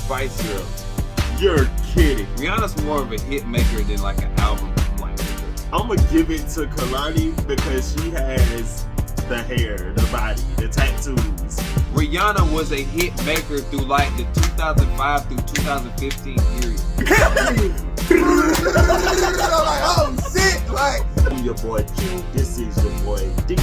Spice Girls. You're kidding. Rihanna's more of a hit maker than like an album like maker. I'm gonna give it to Kalani because she has the hair, the body, the tattoos. Rihanna was a hit maker through like the 2005 through 2015 period. I'm like, oh shit! Like, I'm your boy Q. This is your boy D.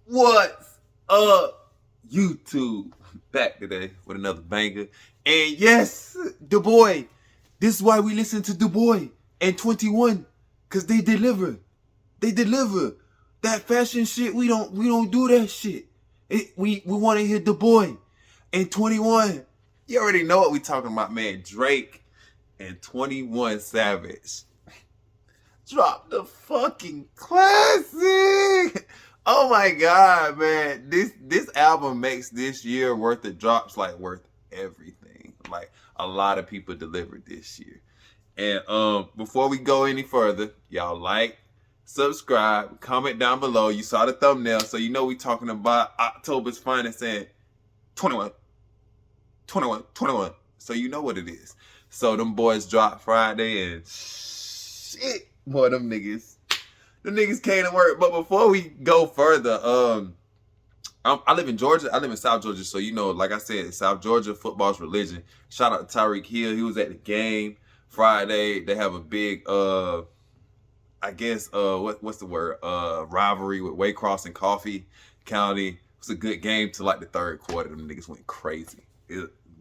What's up, YouTube? Back today with another banger. And yes, the boy. This is why we listen to the boy and 21. Cause they deliver. They deliver. That fashion shit, we don't do that shit. We want to hear the boy and 21. You already know what we talking about, man. Drake and 21 Savage. Drop the fucking classic. Oh my God, man. This album makes this year worth of drops like worth everything. Like a lot of people delivered this year. And before we go any further, y'all like, subscribe, comment down below. You saw the thumbnail, so you know we talking about October's finest and 21. 21, 21. So you know what it is. So them boys dropped Friday and shit, boy, them niggas came to work. But before we go further, I live in Georgia. I live in South Georgia. So, you know, like I said, South Georgia, football's religion. Shout out to Tyreek Hill. He was at the game Friday. They have a big, I guess, what's the word? Rivalry with Waycross and Coffee County. It was a good game till like the third quarter. Them niggas went crazy.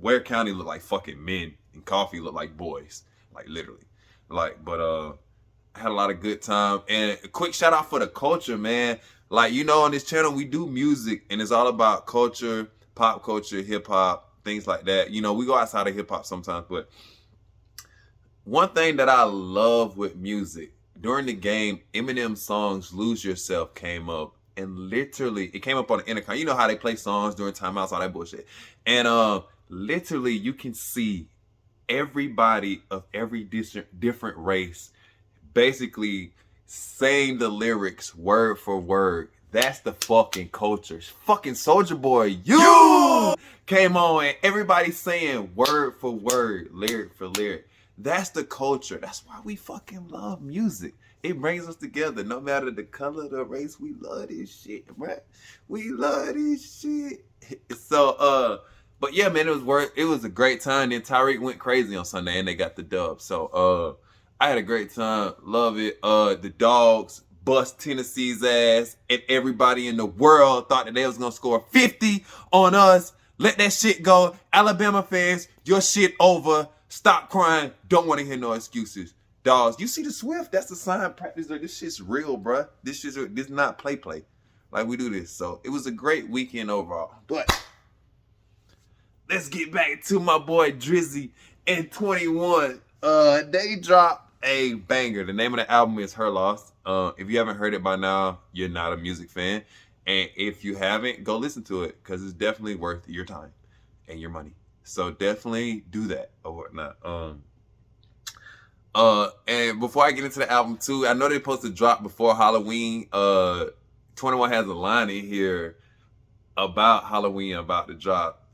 Ware County looked like fucking men and Coffee looked like boys. Like literally. Like, but I had a lot of good time. And a quick shout out for the culture, man. Like, you know, on this channel, we do music and it's all about culture, pop culture, hip hop, things like that. You know, we go outside of hip hop sometimes, but one thing that I love with music, during the game, Eminem's songs Lose Yourself came up, and literally it came up on the intercom. You know how they play songs during timeouts, all that bullshit. And literally you can see everybody of every different race basically saying the lyrics word for word. That's the fucking culture. Fucking Soulja Boy, you came on and everybody's saying word for word, lyric for lyric. That's the culture. That's why we fucking love music. It brings us together. No matter the color, the race, we love this shit, right? We love this shit. So, but yeah, man, it was a great time. Then Tyreek went crazy on Sunday and they got the dub. So, I had a great time. Love it. The Dogs bust Tennessee's ass, and everybody in the world thought that they was gonna score 50 on us. Let that shit go. Alabama fans, your shit over. Stop crying. Don't want to hear no excuses. Dogs, you see the Swift? That's the sign practice. This shit's real, bruh. This is not play. Like we do this. So it was a great weekend overall. But let's get back to my boy Drizzy and 21. They dropped a banger. The name of the album is Her Loss. If you haven't heard it by now, you're not a music fan. And if you haven't, go listen to it because it's definitely worth your time and your money. So definitely do that or whatnot. And before I get into the album too, I know they're supposed to drop before Halloween. 21 has a line in here about Halloween about to drop.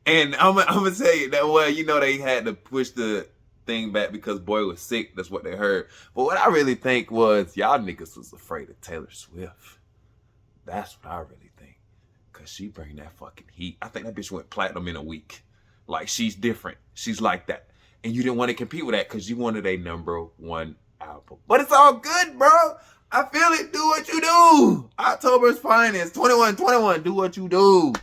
And I'm gonna tell you that, well, you know, they had to push the thing back because boy was sick. That's what they heard. But what I really think was y'all niggas was afraid of Taylor Swift. That's what I really think. Cause she bring that fucking heat. I think that bitch went platinum in a week. Like, she's different. She's like that. And you didn't want to compete with that because you wanted a #1 album. But it's all good, bro. I feel it. Do what you do. October's finest. 21, do what you do.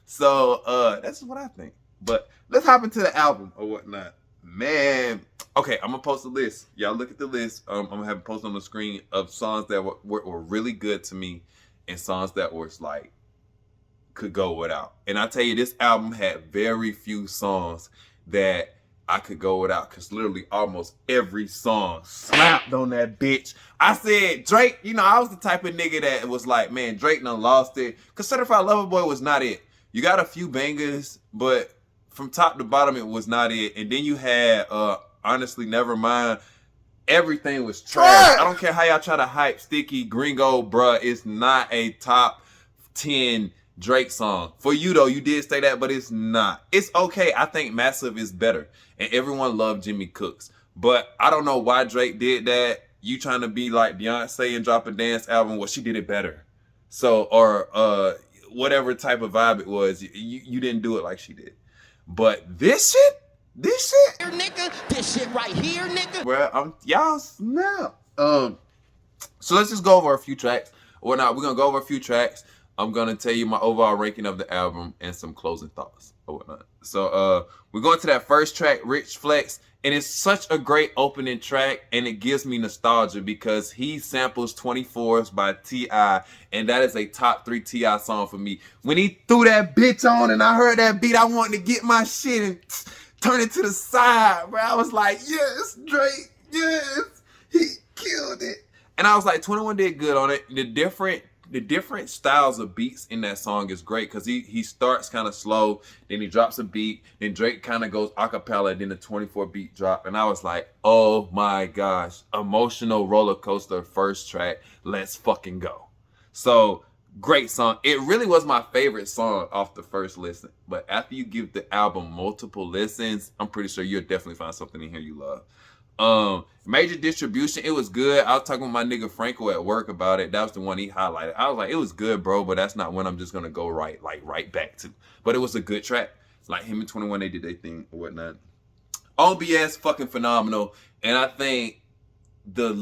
So that's what I think. But let's hop into the album or whatnot. Man, okay, I'm gonna post a list. Y'all look at the list. I'm gonna have it posted on the screen of songs that were really good to me and songs that was like could go without. And I tell you, this album had very few songs that I could go without because literally almost every song slapped on that bitch. I said, Drake, you know, I was the type of nigga that was like, man, Drake done lost it. Because Certified Lover Boy was not it. You got a few bangers, but from top to bottom, it was not it. And then you had, honestly, Nevermind. Everything was trash. I don't care how y'all try to hype Sticky, Gringo, bruh. It's not a top 10 Drake song. For you though, you did say that, but it's not. It's okay. I think Massive is better. And everyone loved Jimmy Cooks. But I don't know why Drake did that. You trying to be like Beyonce and drop a dance album? Well, she did it better. So, or whatever type of vibe it was, you didn't do it like she did. But this shit, Here, nigga, this shit right here, nigga. well, y'all snap. So let's just go over a few tracks. We're gonna go over a few tracks. I'm gonna tell you my overall ranking of the album and some closing thoughts or whatnot. So we're going to that first track, Rich Flex, and it's such a great opening track, and it gives me nostalgia because he samples 24s by T.I., and that is a top 3 T.I. song for me. When he threw that bitch on and I heard that beat, I wanted to get my shit and turn it to the side, bro. I was like, yes, Drake, yes, he killed it. And I was like, 21 did good on it. The different styles of beats in that song is great because he starts kind of slow, then he drops a beat, then Drake kind of goes a cappella, then the 24 beat drop. And I was like, oh my gosh, emotional roller coaster first track, let's fucking go. So great song. It really was my favorite song off the first listen. But after you give the album multiple listens, I'm pretty sure you'll definitely find something in here you love. Major Distribution, it was good. I was talking with my nigga Franco at work about it. That was the one he highlighted. I was like, it was good, bro, but that's not one I'm just gonna go right back to. But it was a good track. Like him and 21, they did their thing or whatnot. OBS, fucking phenomenal. And I think the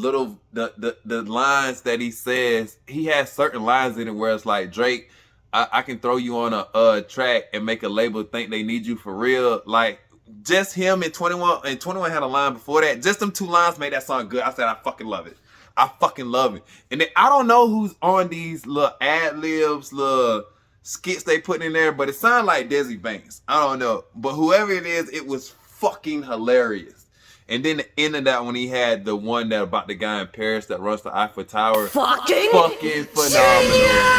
lines that he says, he has certain lines in it where it's like, Drake, I can throw you on a track and make a label think they need you for real. Like, just him and 21, and 21 had a line before that. Just them 2 lines made that song good. I said, I fucking love it. I fucking love it. And then I don't know who's on these little ad-libs, little skits they put in there, but it sounded like Desi Banks. I don't know. But whoever it is, it was fucking hilarious. And then the end of that when he had the one that about the guy in Paris that runs the Eiffel Tower. Fucking phenomenal.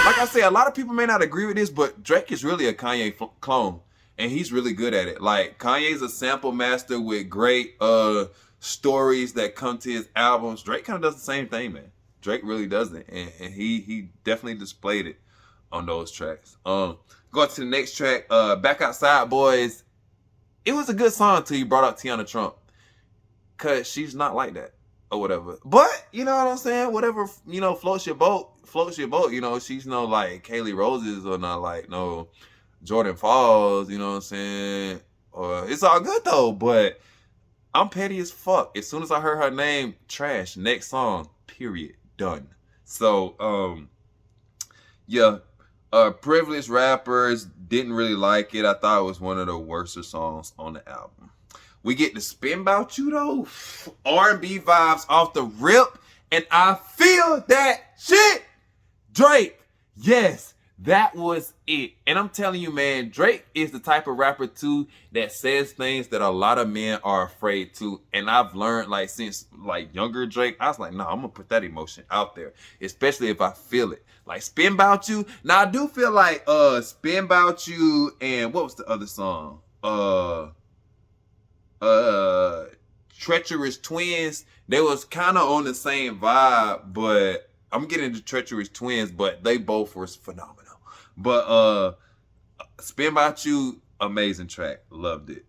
Like I said, a lot of people may not agree with this, but Drake is really a Kanye clone. And he's really good at it. Like, Kanye's a sample master with great stories that come to his albums. Drake kind of does the same thing, man. Drake really does it. And he definitely displayed it on those tracks. Going to the next track, Back Outside Boys. It was a good song until you brought up Tiana Trump. Because she's not like that or whatever. But, you know what I'm saying? Whatever, you know, floats your boat. You know, she's no like Kaylee Roses or not like no Jordan Falls, you know what I'm saying? Or it's all good though, but I'm petty as fuck. As soon as I heard her name, trash. Next song, period. Done. So, yeah. Privileged Rappers, didn't really like it. I thought it was one of the worst songs on the album. We get to Spin About You though. R&B vibes off the rip, and I feel that shit. Drake, yes. That was it. And I'm telling you, man, Drake is the type of rapper, too, that says things that a lot of men are afraid to. And I've learned, like, since, like, younger Drake, I was like, nah, I'm going to put that emotion out there, especially if I feel it. Like, Spin About You. Now, I do feel like Spin About You and what was the other song? Treacherous Twins. They was kind of on the same vibe, but I'm getting to Treacherous Twins, but they both were phenomenal. But Spin About You, amazing track. Loved it.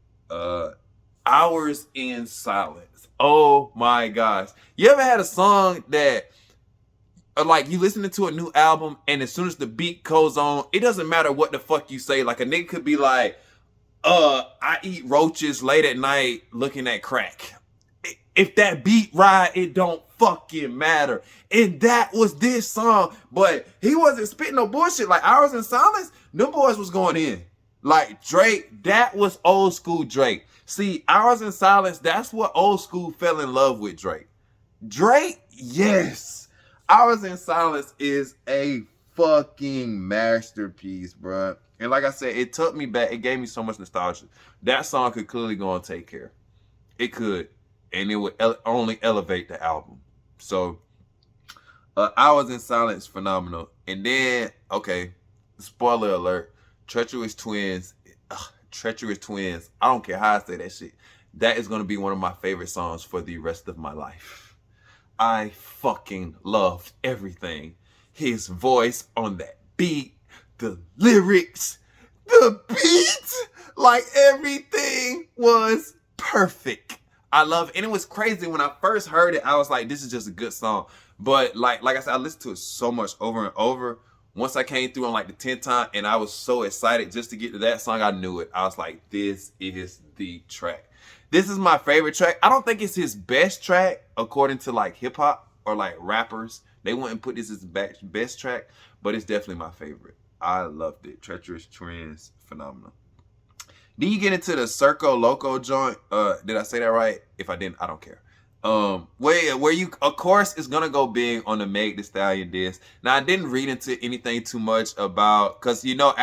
Hours in Silence. Oh my gosh. You ever had a song that like you listening to a new album and as soon as the beat goes on, it doesn't matter what the fuck you say. Like a nigga could be like, I eat roaches late at night looking at crack. If that beat right, it don't fucking matter. And that was this song. But he wasn't spitting no bullshit. Like Hours in Silence, them boys was going in. Like Drake, that was old school Drake. See, Hours in Silence, that's what old school fell in love with Drake. Drake, yes. Hours in Silence is a fucking masterpiece, bro. And like I said, it took me back. It gave me so much nostalgia. That song could clearly go and Take Care. It could. And it would only elevate the album. So, Hours in Silence, phenomenal. And then, okay, spoiler alert, Treacherous Twins. Treacherous Twins. I don't care how I say that shit. That is going to be one of my favorite songs for the rest of my life. I fucking loved everything. His voice on that beat, the lyrics, the beats, like everything was perfect. I love it. And it was crazy when I first heard it. I was like, this is just a good song. But like I said, I listened to it so much over and over. Once I came through on like the 10th time and I was so excited just to get to that song, I knew it. I was like, this is the track. This is my favorite track. I don't think it's his best track according to like hip hop or like rappers. They wouldn't put this as the best track, but it's definitely my favorite. I loved it. Treacherous Trends, phenomenal. Then you get into the Circo Loco joint. Did I say that right? If I didn't, I don't care. Where you, of course, is gonna go big on the Meg Thee Stallion diss. Now, I didn't read into anything too much about, cause you know,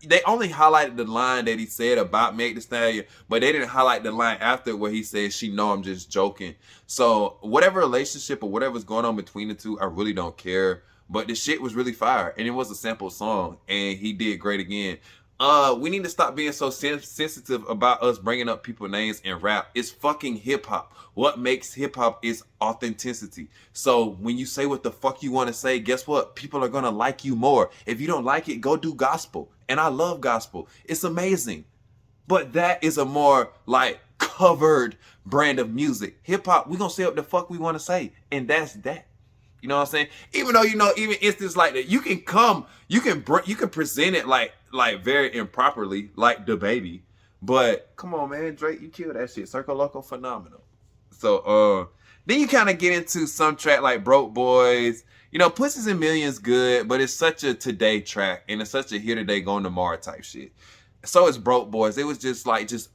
they only highlighted the line that he said about Meg Thee Stallion, but they didn't highlight the line after where he said, "She know I'm just joking." So whatever relationship or whatever's going on between the two, I really don't care. But the shit was really fire, and it was a sample song, and he did great again. We need to stop being so sensitive about us bringing up people's names in rap. It's fucking hip hop. What makes hip hop is authenticity. So when you say what the fuck you want to say, guess what? People are gonna like you more. If you don't like it, go do gospel. And I love gospel. It's amazing. But that is a more like covered brand of music. Hip hop, we gonna say what the fuck we want to say, and that's that. You know what I'm saying? Even though, you know, even instances like that, you can present it like very improperly, like the baby. But come on, man, Drake, you killed that shit. Circo Loco, phenomenal. So then you kind of get into some track like Broke Boys. You know, Pussies and Millions good, but it's such a today track, and it's such a here today, gone tomorrow type shit. So it's Broke Boys. It was just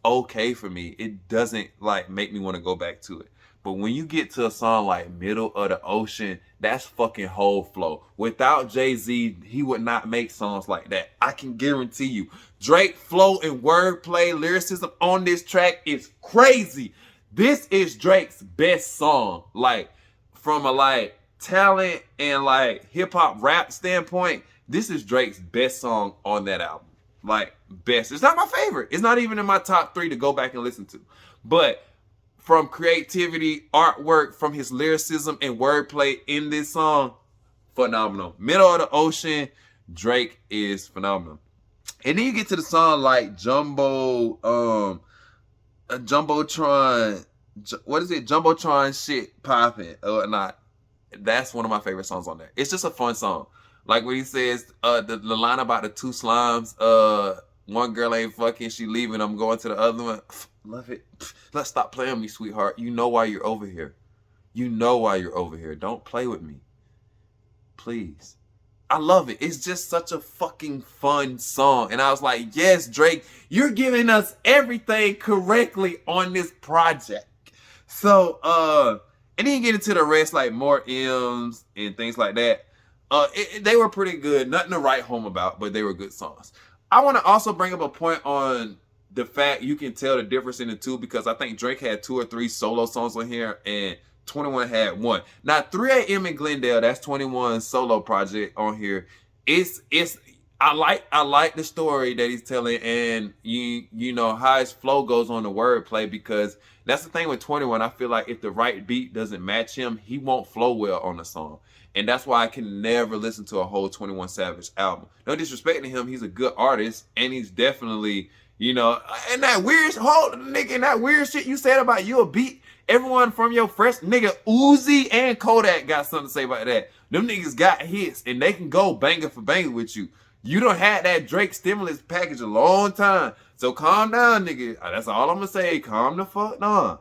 okay for me. It doesn't like make me want to go back to it. But when you get to a song like Middle of the Ocean, that's fucking whole flow. Without Jay-Z, he would not make songs like that. I can guarantee you. Drake flow and wordplay, lyricism on this track is crazy. This is Drake's best song. Like, from a like talent and like hip hop rap standpoint, this is Drake's best song on that album. Like, best. It's not my favorite. It's not even in my top 3 to go back and listen to. But from creativity, artwork, from his lyricism and wordplay in this song, phenomenal. Middle of the Ocean, Drake is phenomenal. And then you get to the song like Jumbotron, what is it? Jumbotron shit popping or not. That's one of my favorite songs on there. It's just a fun song. Like when he says the line about the 2 slimes, one girl ain't fucking, she leaving, I'm going to the other one. Love it. Let's stop playing with me, sweetheart. You know why you're over here. You know why you're over here. Don't play with me. Please. I love it. It's just such a fucking fun song. And I was like, yes, Drake, you're giving us everything correctly on this project. So, and then you get into the rest, like more M's and things like that. They were pretty good. Nothing to write home about, but they were good songs. I want to also bring up a point on the fact you can tell the difference in the two, because I think Drake had 2 or 3 solo songs on here and 21 had 1. Now 3 AM in Glendale, that's 21's solo project on here. I like the story that he's telling, and you know how his flow goes on the wordplay, because that's the thing with 21. I feel like if the right beat doesn't match him, he won't flow well on the song. And that's why I can never listen to a whole 21 Savage album. No disrespect to him, he's a good artist, and he's definitely, you know, and that weird nigga, and that weird shit you said about you a beat. Everyone from your fresh nigga Uzi and Kodak got something to say about that. Them niggas got hits, and they can go banger for banger with you. You done had that Drake stimulus package a long time. So calm down, nigga. That's all I'm gonna say. Calm the fuck down.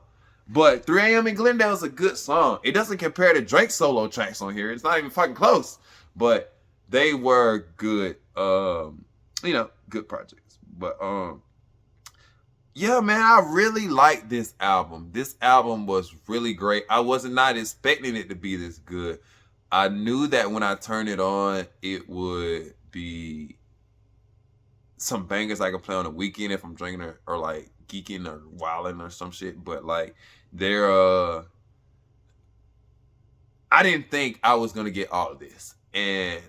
But 3 AM in Glendale is a good song. It doesn't compare to Drake's solo tracks on here. It's not even fucking close. But they were good, you know, good projects. But yeah, man, I really like this album. This album was really great. I was not expecting it to be this good. I knew that when I turned it on, it would be some bangers I could play on the weekend if I'm drinking or like geeking or wilding or some shit. But like I didn't think I was gonna get all of this. And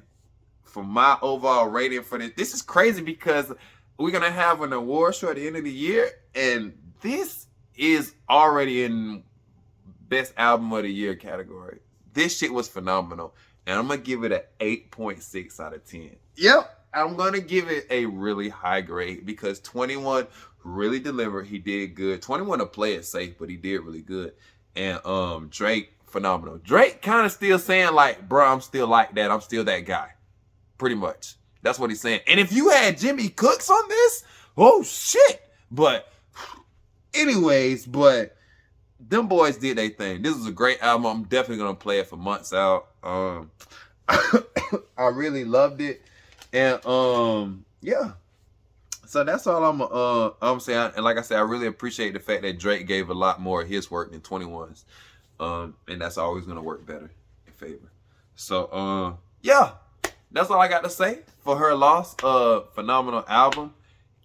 for my overall rating for this is crazy because we're gonna have an award show at the end of the year, and this is already in best album of the year category. This shit was phenomenal, and I'm gonna give it an 8.6 out of 10. Yep, I'm gonna give it a really high grade because 21 really delivered. He did good. 21 to play it safe, but he did really good. And Drake, phenomenal. Drake kind of still saying like, bro, I'm still like that. I'm still that guy. Pretty much. That's what he's saying. And if you had Jimmy Cooks on this, oh shit. But anyways, but them boys did their thing. This was a great album. I'm definitely gonna play it for months out. I really loved it. And yeah. So that's all I'm saying. And like I said, I really appreciate the fact that Drake gave a lot more of his work than 21's. And that's always gonna work better in favor. So yeah, that's all I got to say for her loss. Phenomenal album.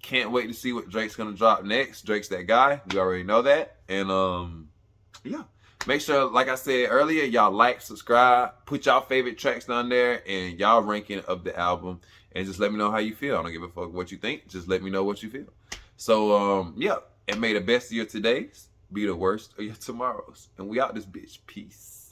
Can't wait to see what Drake's gonna drop next. Drake's that guy. We already know that. And yeah. Make sure, like I said earlier, y'all like, subscribe, put y'all favorite tracks down there, and y'all ranking of the album, and just let me know how you feel. I don't give a fuck what you think. Just let me know what you feel. So, yeah, and may the best of your todays be the worst of your tomorrows. And we out this bitch. Peace.